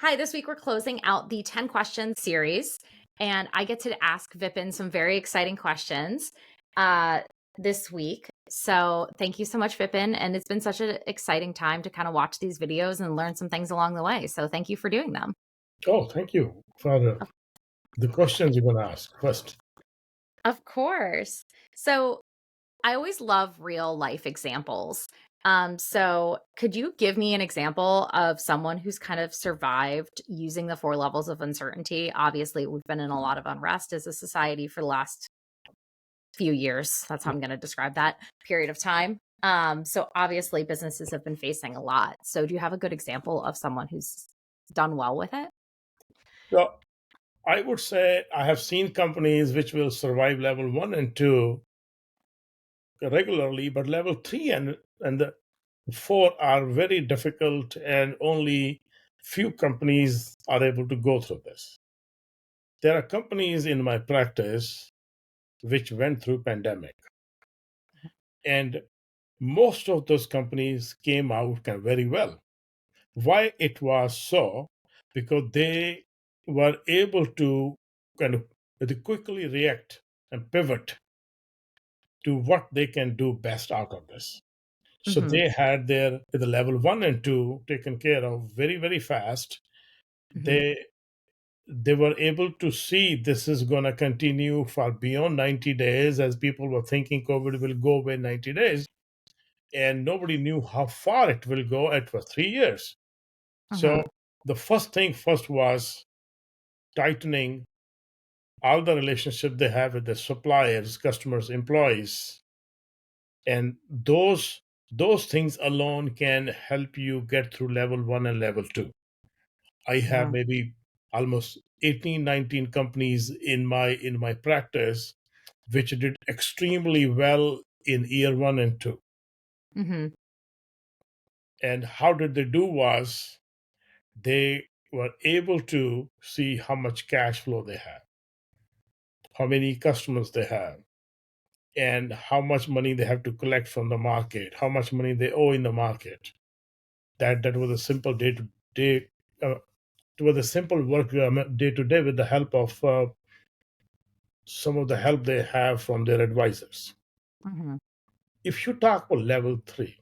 Hi, this week we're closing out the 10 questions series, and I get to ask Vipin some very exciting questions uh, this week. So, thank you so much, Vipin. And it's been such an exciting time to kind of watch these videos and learn some things along the way. So, thank you for doing them. Oh, thank you for Of, the questions you're going to ask first. of course. So, I always love real life examples. So could you give me an example of someone who's kind of survived using the four levels of uncertainty? Obviously, we've been in a lot of unrest as a society for the last few years. That's how I'm going to describe that period of time. So obviously, businesses have been facing a lot. So do you have a good example of someone who's done well with it? So I would say I have seen companies which will survive level one and two regularly, but level three and the four are very difficult, and only few companies are able to go through this. There are companies in my practice which went through pandemic, and most of those companies came out kind of very well. Why it was so? Because they were able to kind of quickly react and pivot to what they can do best out of this. So Hmm. they had their the level one and two taken care of very, very fast. Hmm. They were able to see this is going to continue for beyond 90 days, as people were thinking COVID will go away in 90 days, and nobody knew how far it will go. It was 3 years. So Hmm. the first thing first was tightening all the relationship they have with their suppliers, customers, employees, and those things alone can help you get through level one and level two. I have Hmm. maybe almost 18, 19 companies in my practice which did extremely well in year one and two. Hmm. And how did they do was they were able to see how much cash flow they have, how many customers they have, and how much money they have to collect from the market, how much money they owe in the market. That was a simple day to day. It was a simple work day to day with the help of some of the help they have from their advisors. Hmm. If you talk about level three,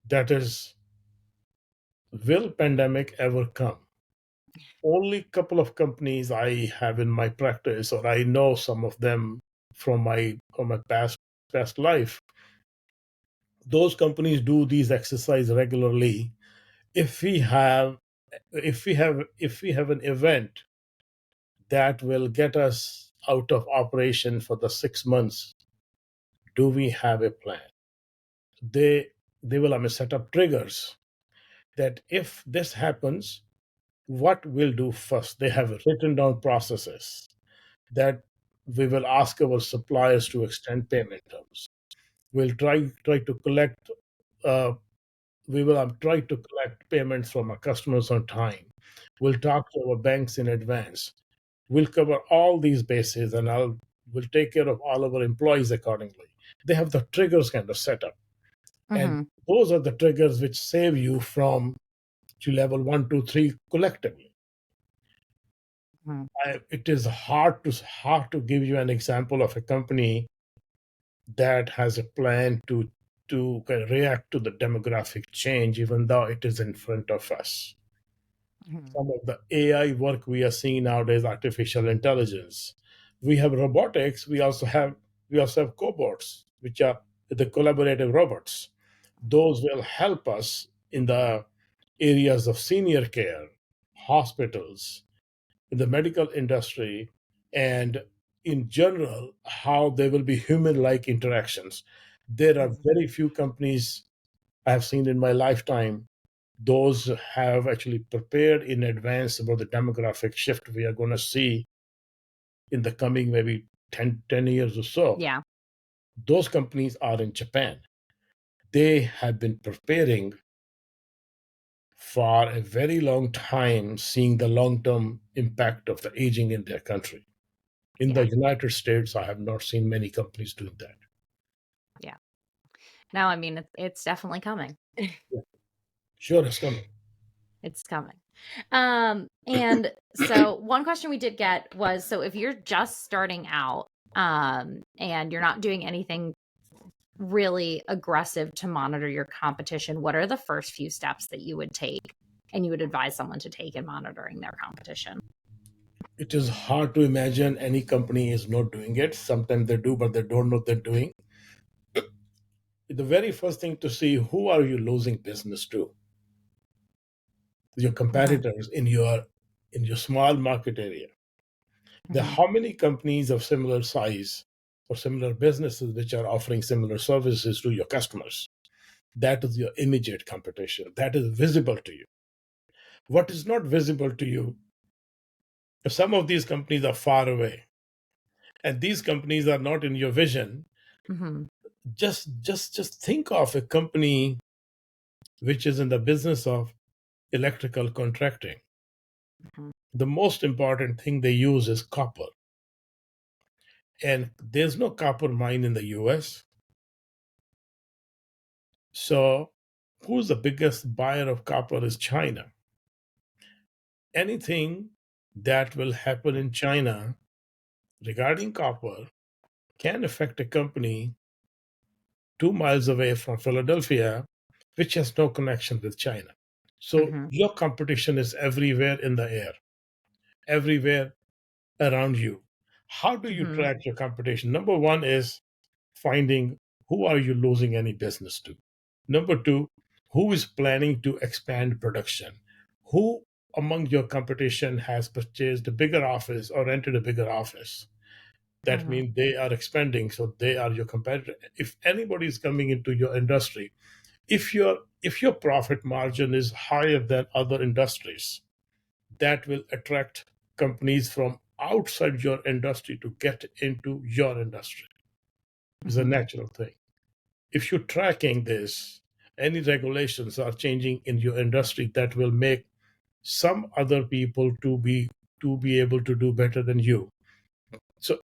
that is, will pandemic ever come? Only couple of companies I have in my practice, or I know some of them from my past life. Those companies do these exercise regularly. If we have an event that will get us out of operation for the 6 months, do we have a plan? They will set up triggers that if this happens, what we'll do first. They have written down processes that we will ask our suppliers to extend payment terms. We'll try to collect uh, we will try to collect payments from our customers on time. We'll talk to our banks in advance. We'll cover all these bases, and we'll take care of all of our employees accordingly. They have the triggers kind of set up, and Hmm. those are the triggers which save you from to level one, two, three collectively. It is hard to give you an example of a company that has a plan to kind of react to the demographic change, even though it is in front of us. Hmm. Some of the AI work we are seeing nowadays, artificial intelligence. We have robotics. We also have cobots, which are the collaborative robots. Those will help us in the areas of senior care, hospitals, in the medical industry, and in general, how there will be human like interactions. There are Hmm. very few companies I have seen in my lifetime. Those have actually prepared in advance about the demographic shift we are going to see in the coming maybe 10 years or so. Yeah. Those companies are in Japan. They have been preparing for a very long time, seeing the long term impact of the aging in their country. In the Yeah. United States, I have not seen many companies doing that. Yeah. No, I mean, it's definitely coming. Yeah. Sure, it's coming. It's coming. And so one question we did get was, so if you're just starting out, and you're not doing anything really aggressive to monitor your competition, what are the first few steps that you would take and you would advise someone to take in monitoring their competition? It is hard to imagine any company is not doing it. Sometimes they do, but they don't know they're doing. The very first thing to see, who are you losing business to? Your Hmm. competitors in your small market area. There are Hmm. how many companies of similar size or similar businesses which are offering similar services to your customers. That is your immediate competition. That is visible to you. What is not visible to you, if some of these companies are far away and these companies are not in your vision, Hmm. just think of a company which is in the business of electrical contracting. Hmm. The most important thing they use is copper. And there's no copper mine in the US. So, who's the biggest buyer of copper is China. Anything that will happen in China regarding copper can affect a company 2 miles away from Philadelphia, which has no connection with China. So, Hmm. your competition is everywhere in the air, everywhere around you. How do you Hmm. track your competition? Number one is finding who are you losing any business to. Number two, who is planning to expand production? Who among your competition has purchased a bigger office or rented a bigger office? That Hmm. means they are expanding, so they are your competitor. If anybody is coming into your industry, if your profit margin is higher than other industries, that will attract companies from outside your industry to get into your industry. It's a Hmm. natural thing. If you're tracking this, any regulations are changing in your industry that will make some other people to be able to do better than you. So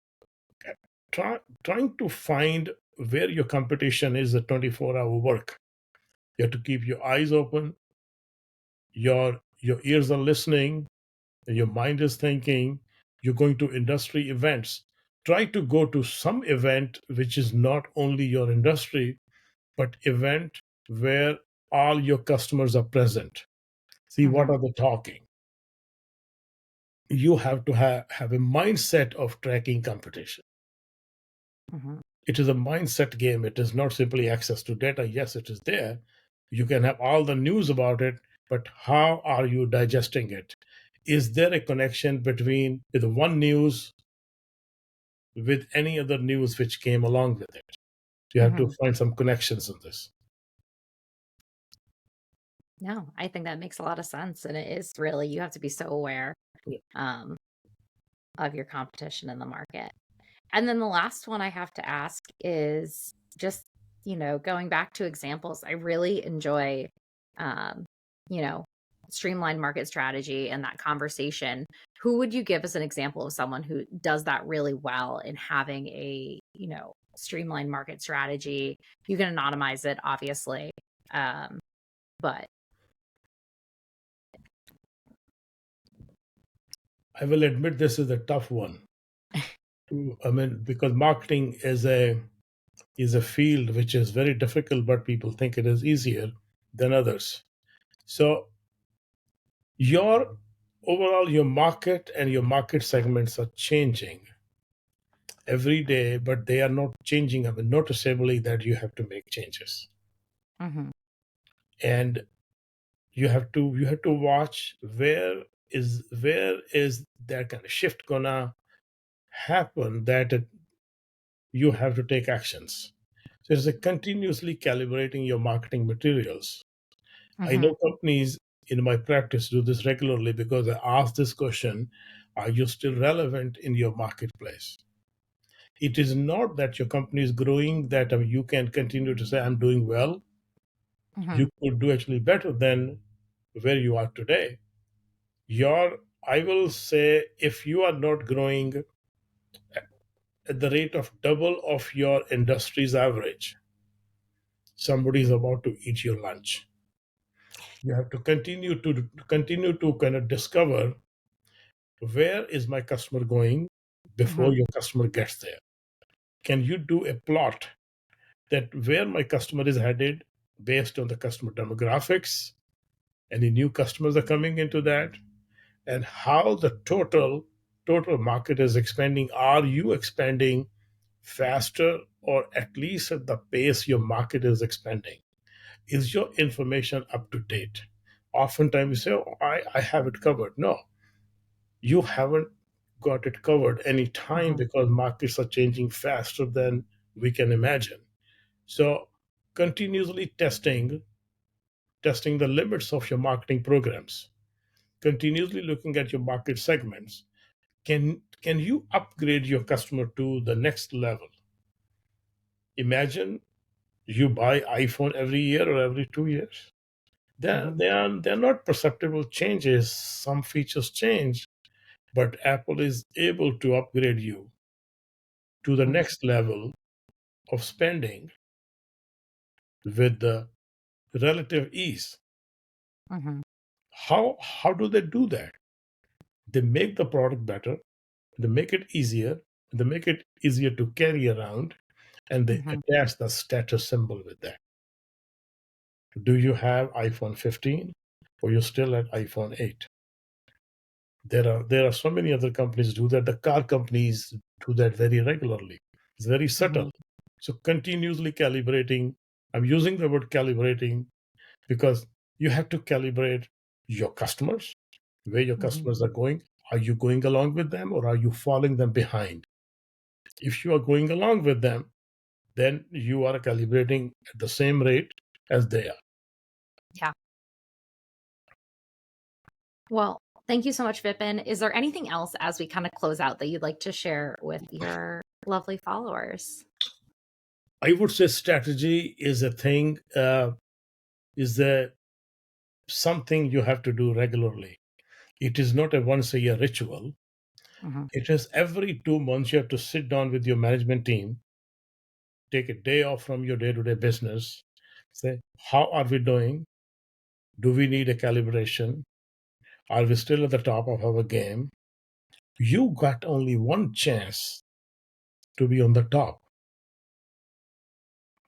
trying to find where your competition is a 24-hour work. You have to keep your eyes open, your ears are listening, and your mind is thinking. You're going to industry events. Try to go to some event which is not only your industry, but event where all your customers are present. See what Hmm. are they talking. You have to have a mindset of tracking competition. Hmm. It is a mindset game. It is not simply access to data. Yes, it is there. You can have all the news about it, but how are you digesting it? Is there a connection between the one news with any other news which came along with it? You have to Hmm. find some connections in this. No, I think that makes a lot of sense. And it is really, you have to be so aware Yeah. um, of your competition in the market. And then the last one I have to ask is just, going back to examples, I really enjoy, um, you know, streamlined market strategy and that conversation. Who would you give as an example of someone who does that really well in having a, streamlined market strategy? You can anonymize it, obviously. But I will admit this is a tough one. I mean, because marketing is a field which is very difficult, but people think it is easier than others. So your overall your market and your market segments are changing every day, but they are not changing, I mean, noticeably that you have to make changes. Mhm. And you have to watch where is that kind of shift gonna happen, that you have to take actions. So it's a continuously calibrating your marketing materials. I Mhm. know companies in my practice do this regularly because I ask this question: are you still relevant in your marketplace? It is not that your company is growing that you can continue to say, I'm doing well. Mhm. You could do actually better than where you are today. I will say, if you are not growing at the rate of double of your industry's average, somebody is about to eat your lunch. You have to continue to kind of discover where is my customer going before Mhm. your customer gets there. Can you do a plot that where my customer is headed based on the customer demographics, any new customers are coming into that, and how the total market is expanding? Are you expanding faster or at least at the pace your market is expanding? Is your information up to date? Oftentimes you say, oh, I have it covered. No, you haven't got it covered any time Mhm. because markets are changing faster than we can imagine. So continuously testing the limits of your marketing programs, continuously looking at your market segments. Can you upgrade your customer to the next level? Imagine you buy iPhone every year or every 2 years. Mhm. They're not perceptible changes. Some features change, but Apple is able to upgrade you to the Mhm. next level of spending with the relative ease. Mhm. How do they do that? They make the product better, they make it easier, they make it easier to carry around, and they Mhm. attach the status symbol with that. Do you have iPhone 15 or you're still at iPhone 8? There are so many other companies do that. The car companies do that very regularly. It's very subtle. Mhm. So continuously calibrating. I'm using the word calibrating because you have to calibrate your customers, where your Mhm. customers are going. Are you going along with them or are you falling them behind? If you are going along with them, then you are calibrating at the same rate as they are. Yeah. Well, thank you so much, Vipin. Is there anything else as we kind of close out that you'd like to share with your lovely followers? I would say strategy is a thing, is a something you have to do regularly. It is not a once a year ritual. Mhm. It is every 2 months you have to sit down with your management team, take a day off from your day to day business, say, how are we doing? Do we need a calibration? Are we still at the top of our game? You got only one chance to be on the top.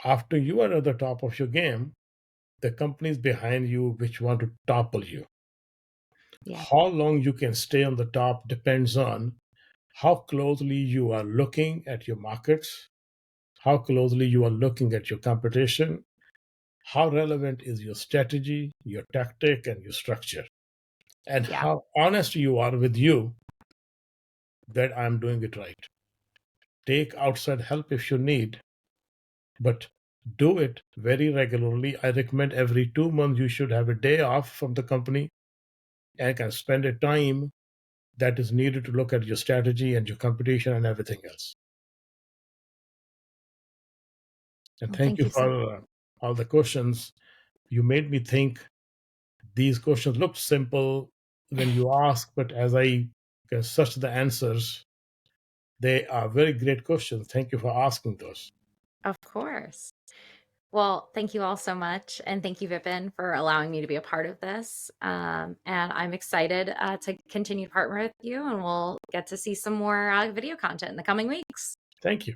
After you are at the top of your game, the companies behind you which want to topple you. Yeah. How long you can stay on the top depends on how closely you are looking at your markets, how closely you are looking at your competition, how relevant is your strategy, your tactic, and your structure, and Yeah. how honest you are with you that I'm doing it right. Take outside help if you need, but do it very regularly. I recommend every 2 months you should have a day off from the company and can spend a time that is needed to look at your strategy and your competition and everything else. And Well, thank thank you you so for all the questions. You made me think. These questions look simple when you ask, but as I search the answers, they are very great questions. Thank you for asking those. Of course. Well, thank you all so much. And thank you, Vipin, for allowing me to be a part of this. And I'm excited to continue to partner with you, and we'll get to see some more video content in the coming weeks. Thank you.